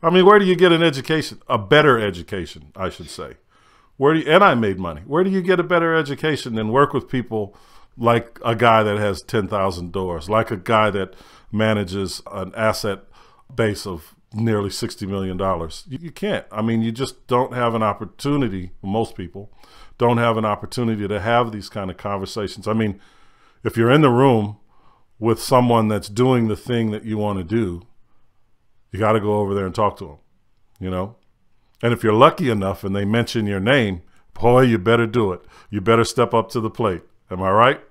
I mean, where do you get an education? A better education, I should say. And I made money. Where do you get a better education than work with people like a guy that has 10,000 doors, like a guy that manages an asset base of nearly $60 million? You can't. I mean, you just don't have an opportunity. Most people don't have an opportunity to have these kind of conversations. I mean, if you're in the room with someone that's doing the thing that you want to do, you got to go over there and talk to them, you know? And if you're lucky enough and they mention your name, boy, you better do it. You better step up to the plate. Am I right?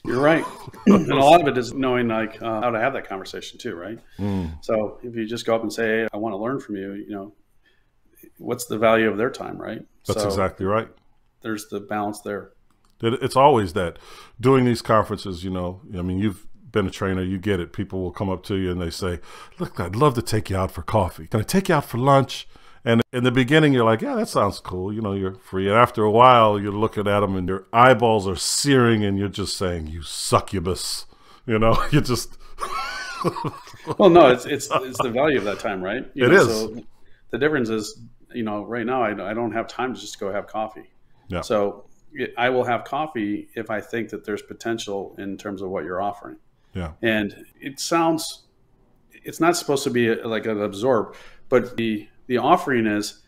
You're right. And a lot of it is knowing like how to have that conversation too, right? So if you just go up and say, hey, I want to learn from you, you know, what's the value of their time, right? That's exactly right. There's the balance there. It's always that. Doing these conferences, you know, I mean, you've been a trainer, you get it. People will come up to you and they say, look, I'd love to take you out for coffee. Can I take you out for lunch? And in the beginning, you're like, yeah, that sounds cool. You know, you're free. And after a while, you're looking at them and your eyeballs are searing and you're just saying, you succubus. You know, you just. Well, no, it's the value of that time, right? It is. So the difference is, you know, right now I don't have time to just go have coffee. Yeah. So I will have coffee if I think that there's potential in terms of what you're offering. Yeah. And it's not supposed to be like an absorb, but the offering is,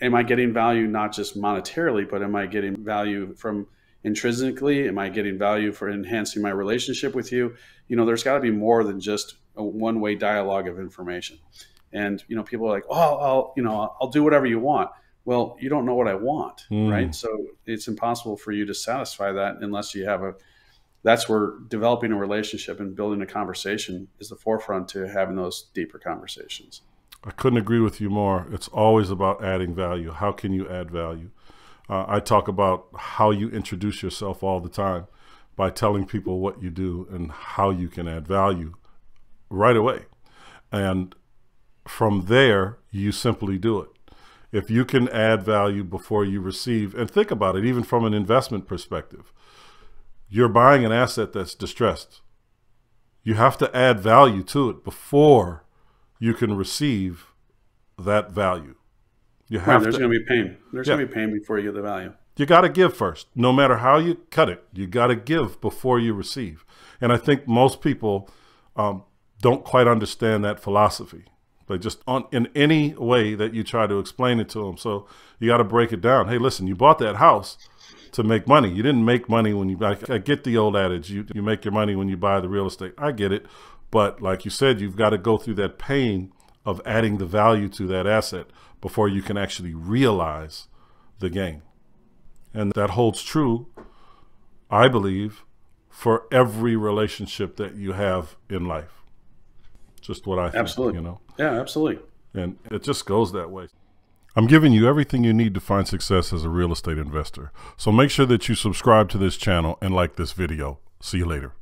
am I getting value not just monetarily, but am I getting value from intrinsically? Am I getting value for enhancing my relationship with you? You know, there's got to be more than just a one-way dialogue of information. And, you know, people are like, oh, I'll do whatever you want. Well, you don't know what I want, right? So it's impossible for you to satisfy that unless you have that's where developing a relationship and building a conversation is the forefront to having those deeper conversations. I couldn't agree with you more. It's always about adding value. How can you add value? I talk about how you introduce yourself all the time by telling people what you do and how you can add value right away. And from there, you simply do it. If you can add value before you receive, and think about it, even from an investment perspective, you're buying an asset that's distressed. You have to add value to it before you can receive that value. There's going to be pain. There's going to be pain before you get the value. You got to give first. No matter how you cut it, you got to give before you receive. And I think most people don't quite understand that philosophy. They just in any way that you try to explain it to them. So you got to break it down. Hey, listen, you bought that house to make money. You didn't make money when you buy. I get the old adage, you make your money when you buy the real estate. I get it. But like you said, you've got to go through that pain of adding the value to that asset before you can actually realize the gain. And that holds true, I believe, for every relationship that you have in life. Just what I think. Absolutely. You know? Yeah, absolutely. And it just goes that way. I'm giving you everything you need to find success as a real estate investor. So make sure that you subscribe to this channel and like this video. See you later.